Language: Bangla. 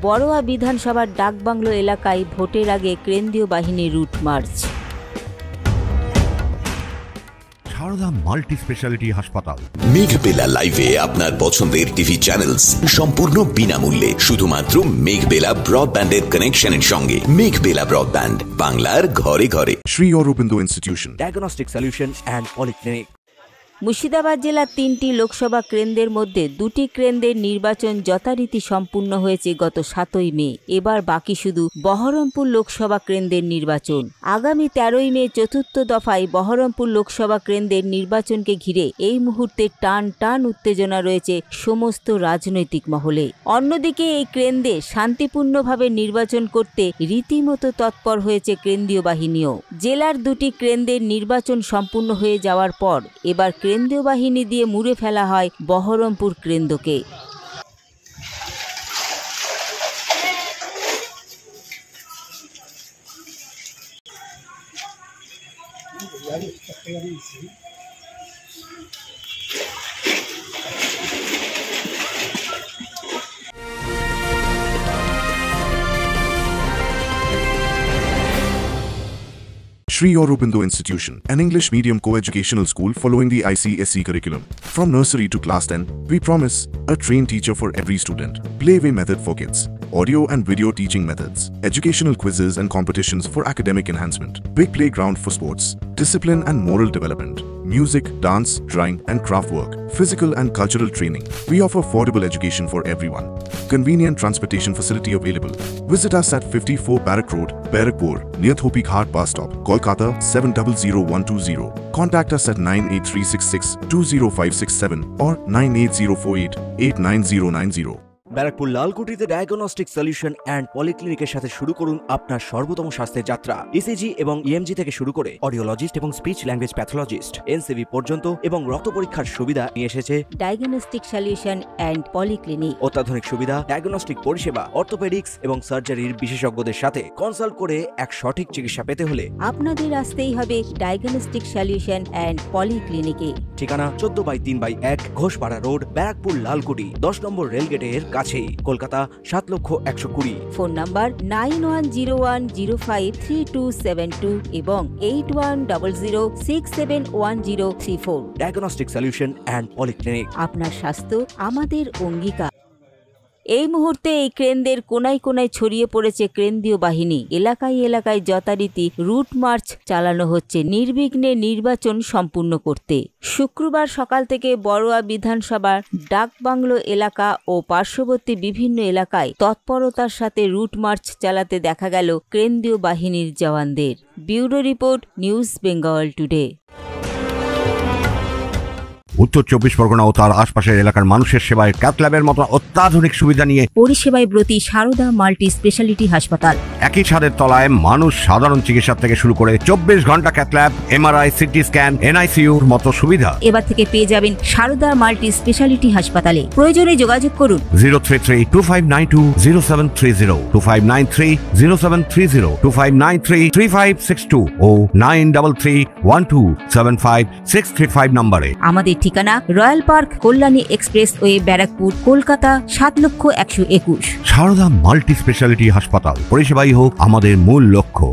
বড়োয়া বিধানসভার ডাকবাংলো এলাকায় ভোটের আগে কেন্দ্রীয় বাহিনীর route march. Sarada multi speciality হাসপাতাল। মেঘবেলা লাইভে আপনার পছন্দের টিভি চ্যানেলস সম্পূর্ণ বিনামূল্যে, শুধুমাত্র মেঘবেলা ব্রডব্যান্ডের কানেকশনের সঙ্গে। মেঘবেলা ব্রডব্যান্ড, বাংলার ঘরে ঘরে। Sri Aurobindo institution, diagnostic solution and polyclinic. Murshidabad জেলার 3টি লোকসভা কেন্দ্রের মধ্যে 2টি কেন্দ্রের নির্বাচন যথারীতি সম্পূর্ণ হয়েছে গত 7ই মে। এবার বাকি শুধু বহরমপুর লোকসভা কেন্দ্রের নির্বাচন। আগামী 13ই মে চতুর্থ দফায় বহরমপুর লোকসভা কেন্দ্রের নির্বাচনকে ঘিরে এই মুহূর্তে টান উত্তেজনা রয়েছে সমস্ত রাজনৈতিক মহলে। অন্যদিকে এই কেন্দ্রে শান্তিপূর্ণভাবে নির্বাচন করতে রীতিমতো তৎপর হয়েছে কেন্দ্রীয় বাহিনীও। জেলার 2টি কেন্দ্রের নির্বাচন সম্পূর্ণ হয়ে যাওয়ার পর এবার কেন্দ্রীয় বাহিনী দিয়ে মুড়ে ফেলা হয় বহরমপুর কেন্দ্রকে। Sri Aurobindo Institution, an English medium co-educational school following the ICSE curriculum. From nursery to class 10, we promise a trained teacher for every student, playway method for kids, audio and video teaching methods, educational quizzes and competitions for academic enhancement, big playground for sports, discipline and moral development, music, dance, drawing and craft work, physical and cultural training. We offer affordable education for everyone. Convenient transportation facility available. Visit us at 54 Barrack Road, Barrackpur, near Thopi Ghat bus stop, Kolkata 700120. Contact us at 98366-20567 or 98048-89090. Barrackpore লালকুটিতে ডায়াগনস্টিক সলিউশন অ্যান্ড পলিক্লিনিকের সাথে শুরু করুন আপনার সর্বোত্তম স্বাস্থ্যের যাত্রা। ইসিজি এবং ইএমজি থেকে শুরু করে অডিওলজিস্ট এবং স্পিচ ল্যাঙ্গুয়েজ প্যাথোলজিস্ট, এনসিভি পর্যন্ত এবং রক্ত পরীক্ষার সুবিধা নিয়ে এসেছে ডায়াগনস্টিক সলিউশন অ্যান্ড পলিক্লিনিক। অত্যাধুনিক সুবিধা, ডায়াগনস্টিক পরিষেবা, অর্থোপেডিক্স এবং সার্জারির বিশেষজ্ঞদের সাথে কনসাল্ট করে এক সঠিক চিকিৎসা পেতে হলে আপনাদের আসতেই হবে ডায়াগনস্টিক সলিউশন অ্যান্ড পলিক্লিনিকে। ঠিকানা 14/3/1 ঘোষপাড়া রোড, ব্যারাকপুর লালকুটি, 10 নম্বর রেলগেটের কাছেই, কলকাতা 7,120,000। ফোন নাম্বার 9101053272 এবং 8100671034। Diagnostic solution and polyclinic. আপনার স্বাস্থ্য আমাদের অঙ্গীকার। এই মুহূর্তে এই কেন্দ্রের কোনায় কোনায় ছড়িয়ে পড়েছে কেন্দ্রীয় বাহিনী। এলাকায় এলাকায় যথারীতি রুট মার্চ চালানো হচ্ছে নির্বিঘ্নে নির্বাচন সম্পূর্ণ করতে। শুক্রবার সকাল থেকে বড়োয়া বিধানসভার ডাকবাংলো এলাকা ও পার্শ্ববর্তী বিভিন্ন এলাকায় তৎপরতার সাথে রুট মার্চ চালাতে দেখা গেল কেন্দ্রীয় বাহিনীর জওয়ানদের। Bureau report, news Bengal today. উত্তর 24 পরগনা ও তার আশপাশের এলাকার মানুষের সেবায় ক্যাথ ল্যাবের মতো অত্যাধুনিক সুবিধা নিয়ে পরিষেবায় ব্রতী সারদা মাল্টি স্পেশালিটি হাসপাতাল। একই ছাদের তলায় মানুষ সাধারণ চিকিৎসা থেকে শুরু করে 24 ঘন্টা cath lab, MRI, CT scan, এনআইসিইউর মতো সুবিধা এবার থেকে পেয়ে যাবেন সারদা মাল্টি স্পেশালিটি হাসপাতালে। প্রয়োজনে যোগাযোগ করুন 033-2592-0730, 2593-0730, 2593-3562 ও 9331275635 নম্বরে। আমাদের ঠিকানা royal park, Kalyani expressway, Barrackpore, Kolkata 7,121,000। Sarada multi speciality হাসপাতাল, পরিষেবাই হোক আমাদের মূল লক্ষ্য।